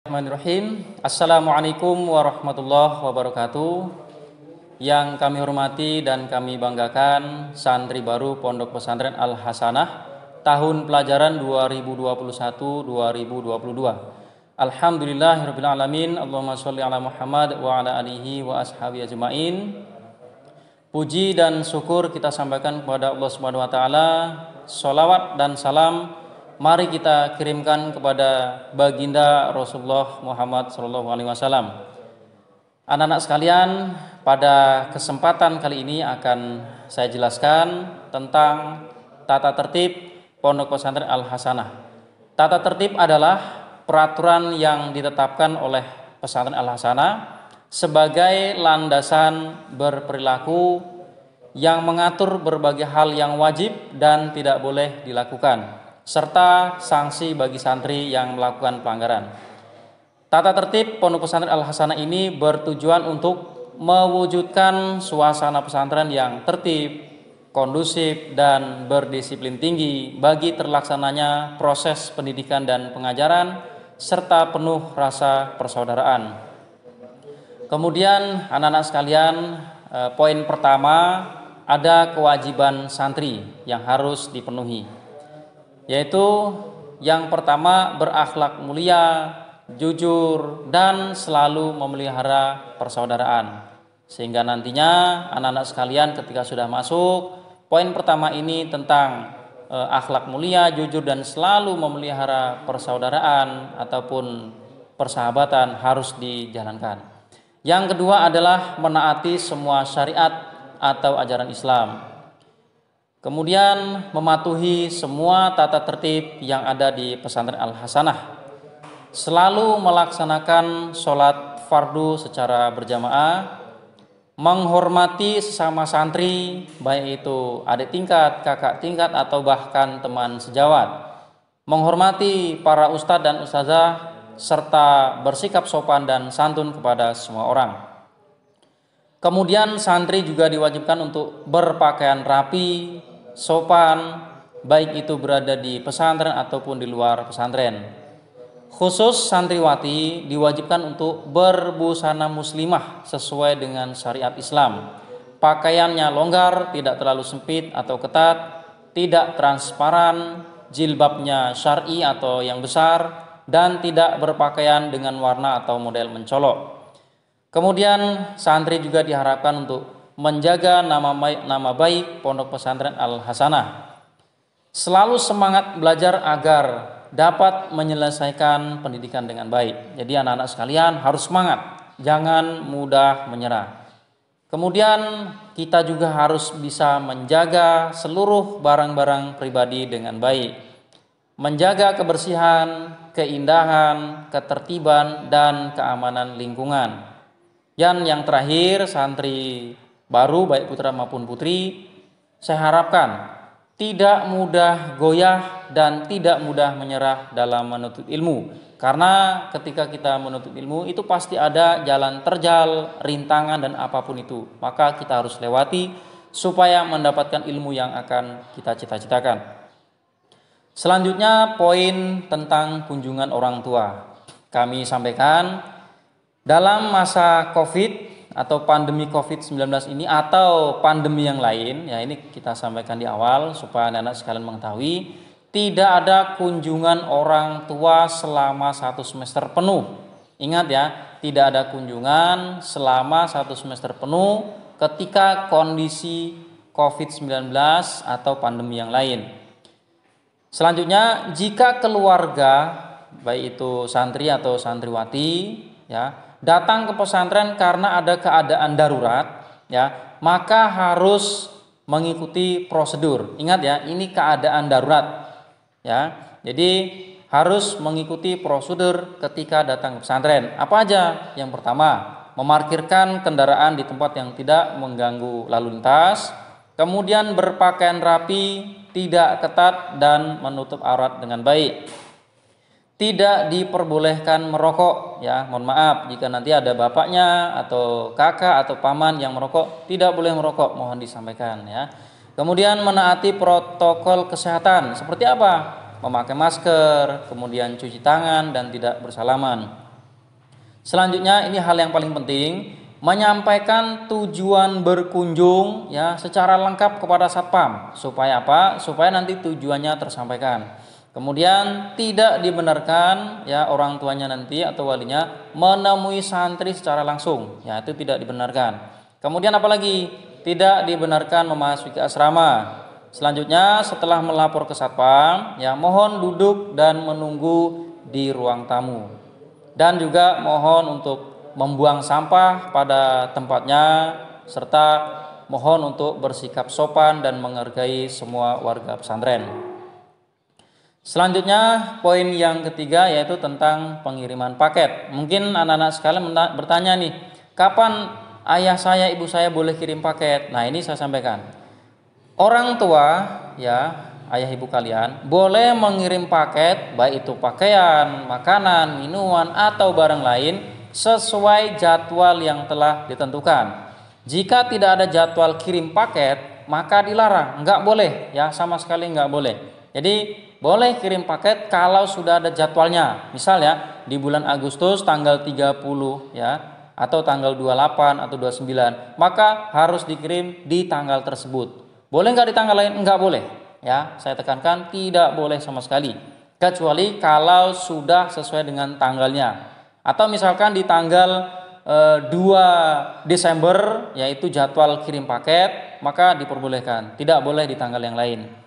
Bismillahirrahmanirrahim. Assalamualaikum warahmatullahi wabarakatuh. Yang kami hormati dan kami banggakan santri baru Pondok Pesantren Al-Hasanah tahun pelajaran 2021-2022. Alhamdulillahirabbil alamin. Allahumma sholli ala Muhammad wa ala alihi wa ashabihi ajmain. Puji dan syukur kita sampaikan kepada Allah Subhanahu wa taala. Sholawat dan salam mari kita kirimkan kepada baginda Rasulullah Muhammad SAW. Anak-anak sekalian, pada kesempatan kali ini akan saya jelaskan tentang tata tertib Pondok Pesantren Al-Hasanah. Tata tertib adalah peraturan yang ditetapkan oleh Pesantren Al-Hasanah sebagai landasan berperilaku yang mengatur berbagai hal yang wajib dan tidak boleh dilakukan, serta sanksi bagi santri yang melakukan pelanggaran. Tata tertib Pondok Pesantren Al-Hasanah ini bertujuan untuk mewujudkan suasana pesantren yang tertib, kondusif, dan berdisiplin tinggi bagi terlaksananya proses pendidikan dan pengajaran, serta penuh rasa persaudaraan. Kemudian anak-anak sekalian, poin pertama, ada kewajiban santri yang harus dipenuhi, yaitu yang pertama berakhlak mulia, jujur, dan selalu memelihara persaudaraan. Sehingga nantinya anak-anak sekalian ketika sudah masuk, poin pertama ini tentang akhlak mulia, jujur, dan selalu memelihara persaudaraan ataupun persahabatan harus dijalankan. Yang kedua adalah menaati semua syariat atau ajaran Islam. Kemudian mematuhi semua tata tertib yang ada di Pesantren Al-Hasanah. Selalu melaksanakan sholat fardu secara berjamaah, menghormati sesama santri, baik itu adik tingkat, kakak tingkat, atau bahkan teman sejawat, menghormati para ustadz dan ustazah, serta bersikap sopan dan santun kepada semua orang. Kemudian santri juga diwajibkan untuk berpakaian rapi, sopan, baik itu berada di pesantren ataupun di luar pesantren. Khusus santriwati diwajibkan untuk berbusana muslimah sesuai dengan syariat Islam. Pakaiannya longgar, tidak terlalu sempit atau ketat, tidak transparan, jilbabnya syar'i atau yang besar, dan tidak berpakaian dengan warna atau model mencolok. Kemudian santri juga diharapkan untuk menjaga nama baik Pondok Pesantren Al-Hasanah. Selalu semangat belajar agar dapat menyelesaikan pendidikan dengan baik. Jadi anak-anak sekalian harus semangat, jangan mudah menyerah. Kemudian kita juga harus bisa menjaga seluruh barang-barang pribadi dengan baik, menjaga kebersihan, keindahan, ketertiban, dan keamanan lingkungan. Dan yang terakhir, santri baru baik putra maupun putri, saya harapkan tidak mudah goyah dan tidak mudah menyerah dalam menuntut ilmu. Karena ketika kita menuntut ilmu itu pasti ada jalan terjal, rintangan, dan apapun itu. Maka kita harus lewati supaya mendapatkan ilmu yang akan kita cita-citakan. Selanjutnya poin tentang kunjungan orang tua. Kami sampaikan dalam masa COVID atau pandemi COVID-19 ini atau pandemi yang lain, ya ini kita sampaikan di awal supaya anak-anak sekalian mengetahui, tidak ada kunjungan orang tua selama 1 semester penuh. Ingat ya, tidak ada kunjungan selama 1 semester penuh ketika kondisi COVID-19 atau pandemi yang lain. Selanjutnya, jika keluarga, baik itu santri atau santriwati, ya, datang ke pesantren karena ada keadaan darurat, ya, maka harus mengikuti prosedur. Ingat ya, ini keadaan darurat, ya. Jadi harus mengikuti prosedur ketika datang ke pesantren. Apa aja? Yang pertama, memarkirkan kendaraan di tempat yang tidak mengganggu lalu lintas. Kemudian berpakaian rapi, tidak ketat, dan menutup aurat dengan baik. Tidak diperbolehkan merokok, ya, mohon maaf jika nanti ada bapaknya atau kakak atau paman yang merokok, tidak boleh merokok, mohon disampaikan ya. Kemudian menaati protokol kesehatan, seperti apa? Memakai masker, kemudian cuci tangan dan tidak bersalaman. Selanjutnya ini hal yang paling penting, menyampaikan tujuan berkunjung ya secara lengkap kepada satpam. Supaya apa? Supaya nanti tujuannya tersampaikan. Kemudian tidak dibenarkan ya orang tuanya nanti atau walinya menemui santri secara langsung. Ya, itu tidak dibenarkan. Kemudian apalagi? Tidak dibenarkan memasuki asrama. Selanjutnya setelah melapor ke satpam, ya mohon duduk dan menunggu di ruang tamu. Dan juga mohon untuk membuang sampah pada tempatnya serta mohon untuk bersikap sopan dan menghargai semua warga pesantren. Selanjutnya poin yang ketiga yaitu tentang pengiriman paket. Mungkin anak-anak sekalian bertanya nih, kapan ayah saya, ibu saya boleh kirim paket? Nah, ini saya sampaikan. Orang tua ya, ayah ibu kalian boleh mengirim paket baik itu pakaian, makanan, minuman atau barang lain sesuai jadwal yang telah ditentukan. Jika tidak ada jadwal kirim paket, maka dilarang, enggak boleh ya, sama sekali enggak boleh. Jadi boleh kirim paket kalau sudah ada jadwalnya. Misal ya, di bulan Agustus tanggal 30 ya, atau tanggal 28 atau 29, maka harus dikirim di tanggal tersebut. Boleh nggak di tanggal lain? Nggak boleh. Ya, saya tekankan tidak boleh sama sekali. Kecuali kalau sudah sesuai dengan tanggalnya. Atau misalkan di tanggal 2 Desember, yaitu jadwal kirim paket, maka diperbolehkan. Tidak boleh di tanggal yang lain.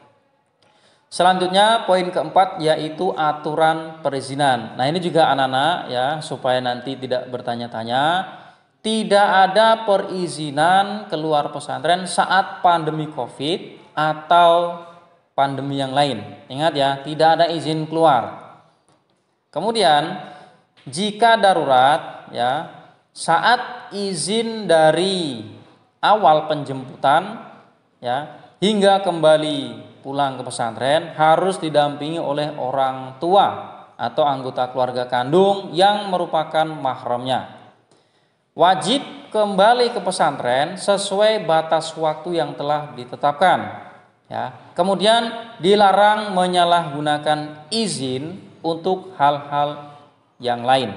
Selanjutnya poin keempat yaitu aturan perizinan. Nah, ini juga anak-anak ya, supaya nanti tidak bertanya-tanya. Tidak ada perizinan keluar pesantren saat pandemi COVID atau pandemi yang lain. Ingat ya, tidak ada izin keluar. Kemudian jika darurat ya, saat izin dari awal penjemputan ya hingga kembali pulang ke pesantren harus didampingi oleh orang tua atau anggota keluarga kandung yang merupakan mahramnya. Wajib kembali ke pesantren sesuai batas waktu yang telah ditetapkan. Ya. Kemudian dilarang menyalahgunakan izin untuk hal-hal yang lain.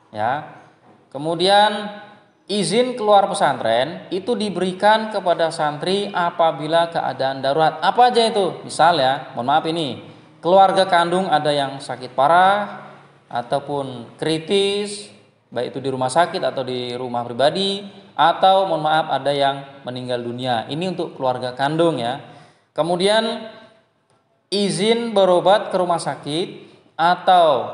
Ya. Kemudian izin keluar pesantren itu diberikan kepada santri apabila keadaan darurat. Apa aja itu? Misal ya, mohon maaf ini, keluarga kandung ada yang sakit parah ataupun kritis, baik itu di rumah sakit atau di rumah pribadi, atau mohon maaf ada yang meninggal dunia. Ini untuk keluarga kandung ya. Kemudian izin berobat ke rumah sakit atau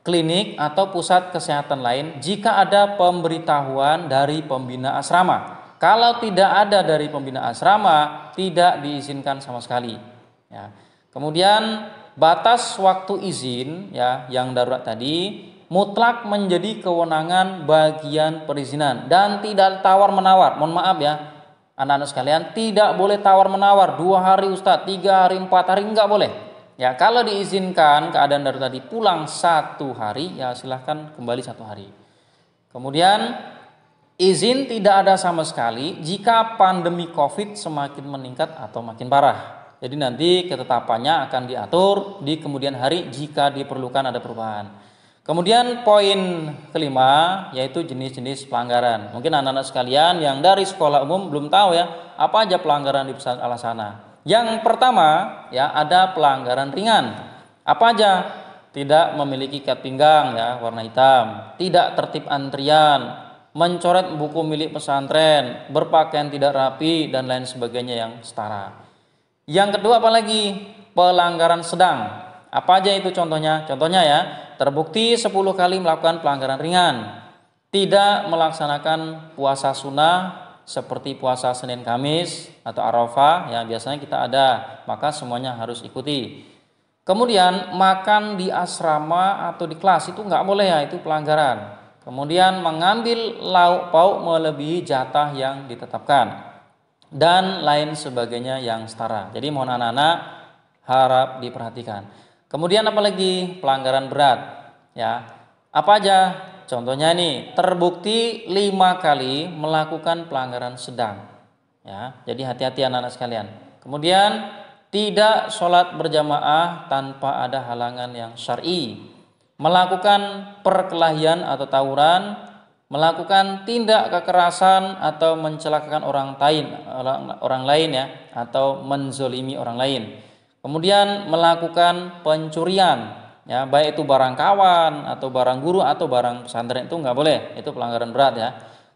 klinik atau pusat kesehatan lain jika ada pemberitahuan dari pembina asrama. Kalau tidak ada dari pembina asrama, tidak diizinkan sama sekali. Ya. Kemudian batas waktu izin ya yang darurat tadi mutlak menjadi kewenangan bagian perizinan dan tidak tawar-menawar. Mohon maaf ya, anak-anak sekalian, tidak boleh tawar-menawar. 2 hari Ustadz, 3 hari, 4 hari, enggak boleh. Ya, kalau diizinkan keadaan darurat tadi pulang 1 hari, ya silahkan kembali 1 hari. Kemudian izin tidak ada sama sekali jika pandemi COVID semakin meningkat atau makin parah. Jadi nanti ketetapannya akan diatur di kemudian hari jika diperlukan ada perubahan. Kemudian poin kelima yaitu jenis-jenis pelanggaran. Mungkin anak-anak sekalian yang dari sekolah umum belum tahu ya apa aja pelanggaran di pesantren Al-Hasanah. Yang pertama ya ada pelanggaran ringan. Apa aja? Tidak memiliki ikat pinggang ya warna hitam, tidak tertib antrian, mencoret buku milik pesantren, berpakaian tidak rapi dan lain sebagainya yang setara. Yang kedua apalagi? Pelanggaran sedang. Apa aja itu contohnya? Contohnya ya, terbukti 10 kali melakukan pelanggaran ringan. Tidak melaksanakan puasa sunnah seperti puasa Senin Kamis atau Arafah ya biasanya kita ada, maka semuanya harus ikuti. Kemudian makan di asrama atau di kelas itu nggak boleh ya, itu pelanggaran. Kemudian mengambil lauk pauk melebihi jatah yang ditetapkan dan lain sebagainya yang setara. Jadi mohon anak-anak harap diperhatikan. Kemudian apalagi pelanggaran berat ya. Apa aja? Contohnya ini terbukti 5 kali melakukan pelanggaran sedang ya. Jadi hati-hati anak-anak sekalian. Kemudian tidak sholat berjamaah tanpa ada halangan yang syar'i. melakukan perkelahian atau tawuran, melakukan tindak kekerasan atau mencelakakan orang lain ya, atau menzolimi orang lain. Kemudian melakukan pencurian, ya, baik itu barang kawan atau barang guru atau barang pesantren, itu nggak boleh, itu pelanggaran berat ya.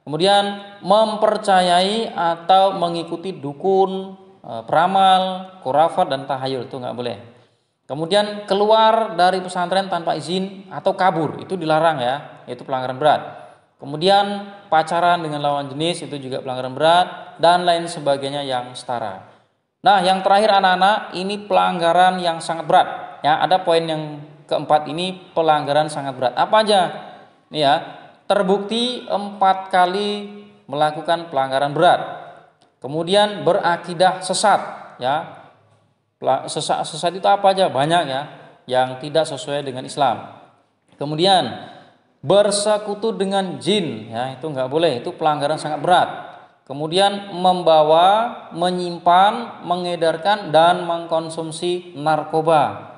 Kemudian mempercayai atau mengikuti dukun, peramal, khurafat dan tahayul, itu nggak boleh. Kemudian keluar dari pesantren tanpa izin atau kabur, itu dilarang ya, itu pelanggaran berat. Kemudian pacaran dengan lawan jenis, itu juga pelanggaran berat, dan lain sebagainya yang setara. Nah, yang terakhir anak-anak, ini pelanggaran yang sangat berat ya. Ada poin yang keempat, ini pelanggaran sangat berat. Apa aja? Nih ya, terbukti 4 kali melakukan pelanggaran berat. Kemudian berakidah sesat ya. Sesat itu apa aja? Banyak ya, yang tidak sesuai dengan Islam. Kemudian bersekutu dengan jin ya, itu nggak boleh, itu pelanggaran sangat berat. Kemudian membawa, menyimpan, mengedarkan dan mengkonsumsi narkoba.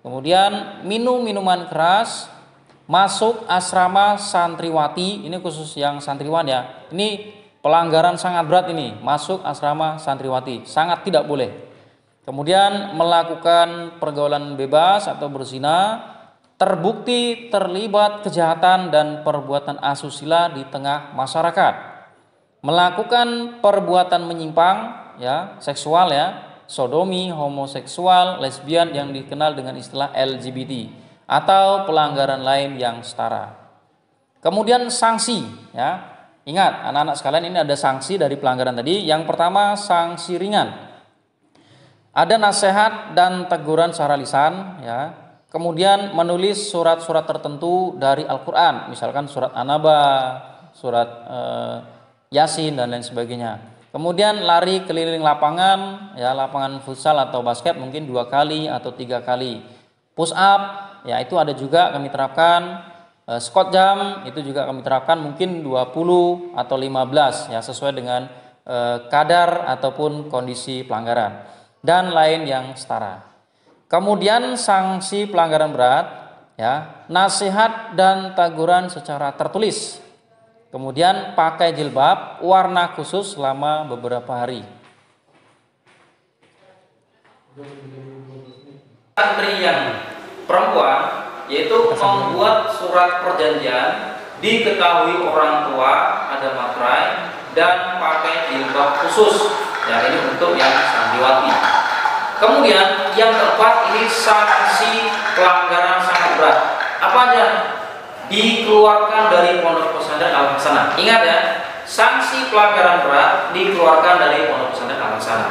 Kemudian minum minuman keras, masuk asrama santriwati, ini khusus yang santriwan ya. Ini pelanggaran sangat berat ini, masuk asrama santriwati, sangat tidak boleh. Kemudian melakukan pergaulan bebas atau berzina, terbukti terlibat kejahatan dan perbuatan asusila di tengah masyarakat. Melakukan perbuatan menyimpang ya, seksual ya, sodomi, homoseksual, lesbian yang dikenal dengan istilah LGBT, atau pelanggaran lain yang setara. Kemudian sanksi ya. Ingat anak-anak sekalian, ini ada sanksi dari pelanggaran tadi. Yang pertama, sanksi ringan. Ada nasihat dan teguran secara lisan ya. Kemudian menulis surat-surat tertentu dari Al-Qur'an, misalkan surat An-Naba, surat Yasin dan lain sebagainya. Kemudian lari keliling lapangan ya, lapangan futsal atau basket mungkin 2 kali atau 3 kali. Push up ya, itu ada juga kami terapkan. Squat jam itu juga kami terapkan mungkin 20 atau 15 ya, sesuai dengan kadar ataupun kondisi pelanggaran dan lain yang setara. Kemudian sanksi pelanggaran berat ya, nasihat dan teguran secara tertulis. Kemudian pakai jilbab warna khusus selama beberapa hari. Santri yang perempuan yaitu membuat surat perjanjian, diketahui orang tua, ada materai, dan pakai jilbab khusus. Ya, ini untuk yang santriwati. Kemudian yang keempat, ini sanksi pelanggaran sangat berat. Apa aja? Dikeluarkan dari pondok pesantren Al-Hasanah. Ingat ya, sanksi pelanggaran berat dikeluarkan dari pondok pesantren Al-Hasanah.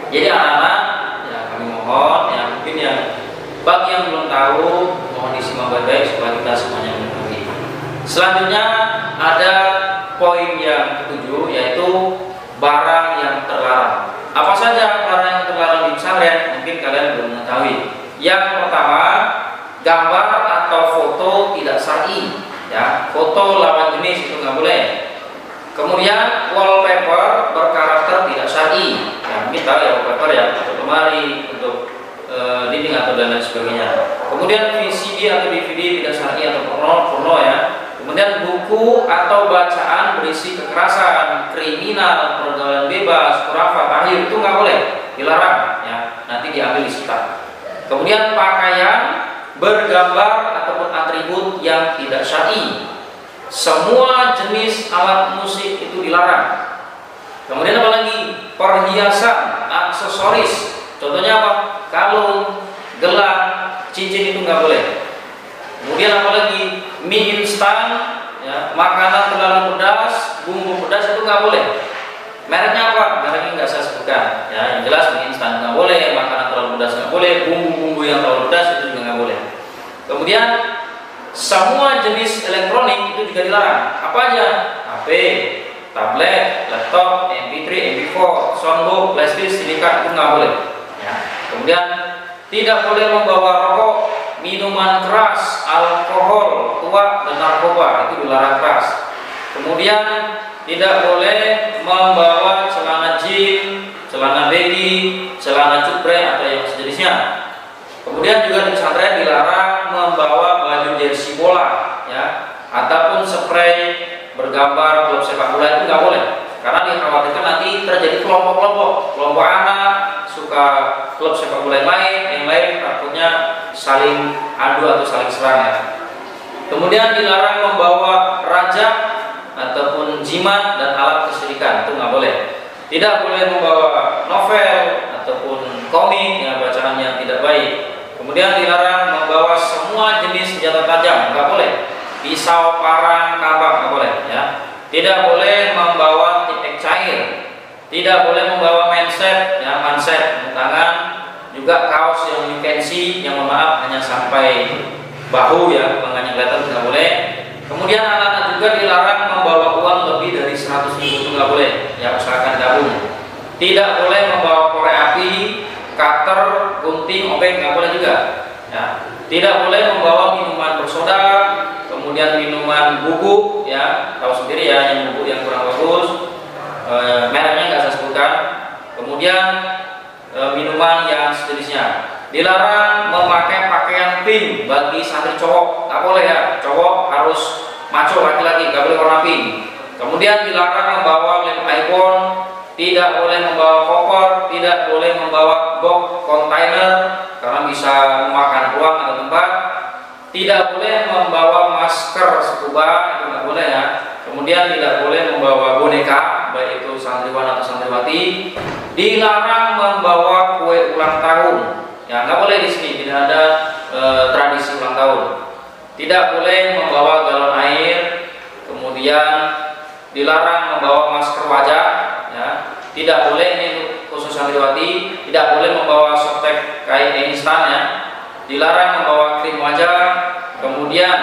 Jadi anak-anak, ya kami mohon, ya mungkin yang bagi yang belum tahu, mohon disimak baik-baik supaya kita semuanya mengetahui. Selanjutnya ada poin yang ketujuh, yaitu barang yang terlarang. Apa saja barang yang terlarang di pesantren? Mungkin kalian belum mengetahui. Yang pertama, gambar atau foto tidak syar'i, ya, foto lawan jenis itu nggak boleh. Kemudian wallpaper berkarakter tidak syar'i, ya, mungkin tahu ya wallpaper ya, untuk lemari, untuk dinding atau dan lain sebagainya. Kemudian VCD atau DVD tidak syar'i atau porno ya. Kemudian buku atau bacaan berisi kekerasan, kriminal, pergaulan bebas, khurafat, tahir, itu nggak boleh, dilarang ya, nanti diambil disita. Kemudian pakaian bergambar ataupun atribut yang tidak syar'i, semua jenis alat musik itu dilarang. Kemudian apa lagi? Perhiasan, aksesoris, contohnya apa? Kalung, gelang, cincin, itu nggak boleh. Kemudian apa lagi? Mie instan, ya, makanan terlalu pedas, bumbu pedas, itu nggak boleh. Mereknya apa? Mereknya nggak saya sebutkan. Ya, yang jelas mie instan nggak boleh, makanan terlalu pedas nggak boleh, bumbu-bumbu yang terlalu pedas itu juga nggak boleh. Kemudian semua jenis elektronik itu juga dilarang. Apa aja? HP, tablet, laptop, MP3, MP4, soundbox, flashdisk, CD card, itu nggak boleh. Ya. Kemudian tidak boleh membawa rokok, minuman keras, alkohol, tuak, dan narkoba, itu dilarang keras. Kemudian tidak boleh membawa celana jeans, celana baggy, celana cuprek atau yang sejenisnya. Kemudian juga di pesantren dilarang membawa baju jersey bola ya, ataupun spray bergambar klub sepak bola itu nggak boleh, karena dikhawatirkan nanti terjadi kelompok anak suka klub sepak bola yang lain takutnya saling adu atau saling serang ya. Kemudian dilarang membawa rajak ataupun jimat dan alat kesyirikan, itu nggak boleh. Tidak boleh membawa novel ataupun komik ya, bacaan yang tidak baik. Kemudian dilarang membawa semua jenis senjata tajam, nggak boleh. Pisau, parang, kampak nggak boleh ya. Tidak boleh membawa titik cair. Tidak boleh membawa manset ya, manset tangan, juga kaos yang dipensi yang maaf hanya sampai bahu ya, lengannya kelihatan, nggak boleh. Kemudian anak-anak juga dilarang membawa uang lebih dari 100.000, itu nggak boleh ya, usahakan gabung. Tidak boleh membawa korek api, cutter, gunting, obeng, nggak boleh juga ya. Tidak boleh membawa minuman bersoda, kemudian minuman bubuk ya, tahu sendiri ya, yang bubuk yang kurang bagus, mereknya nggak saya sebutkan. Kemudian minuman yang sejenisnya. Dilarang memakai pakaian pink bagi santri cowok, nggak boleh ya, cowok harus maco, laki-laki nggak boleh warna pink. Kemudian dilarang membawa lem iPhone, tidak boleh membawa koper, tidak boleh membawa box kontainer karena bisa memakan ruang atau tempat. Tidak boleh membawa masker scuba, itu nggak boleh ya. Kemudian tidak boleh membawa boneka, baik itu santriwan atau santriwati. Dilarang membawa kue ulang tahun. Ya, nggak boleh di sini, tidak ada tradisi ulang tahun. Tidak boleh membawa galon air, kemudian dilarang membawa masker wajah, ya. Tidak boleh, ini khusus santriwati, tidak boleh membawa softtek kain instan ya. Dilarang membawa krim wajah, kemudian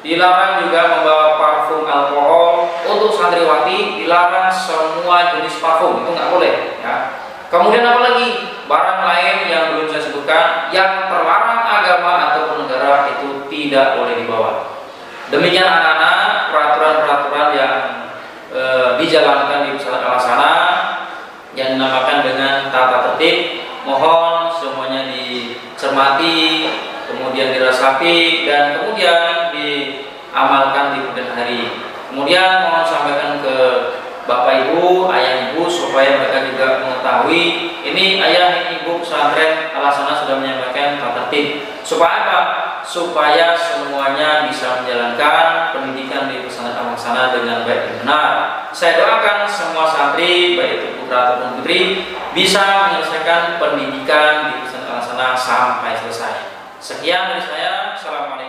dilarang juga membawa parfum alkohol. Untuk santriwati dilarang semua jenis parfum, itu nggak boleh ya. Kemudian apalagi barang lain yang belum saya sebutkan yang terlarang agama ataupun negara itu tidak boleh dibawa. Demikian anak-anak peraturan-peraturan yang dijalankan di pesantren Al-Hasanah yang dinamakan dengan tata tertib. Mohon semuanya dicermati, kemudian diresapi, dan kemudian diamalkan di kemudian hari. Kemudian mohon sampaikan ke Bapak Ibu, ayah ibu, supaya mereka juga mengetahui ini ayah ibu pesantren Al-Hasanah sudah menyampaikan tata tertib. Supaya apa? Supaya semuanya bisa menjalankan pendidikan di pesantren Al-Hasanah dengan baik dan benar. Saya doakan semua santri, baik itu putra ataupun putri, bisa menyelesaikan pendidikan di pesantren Al-Hasanah sampai selesai. Sekian dari saya. Assalamualaikum.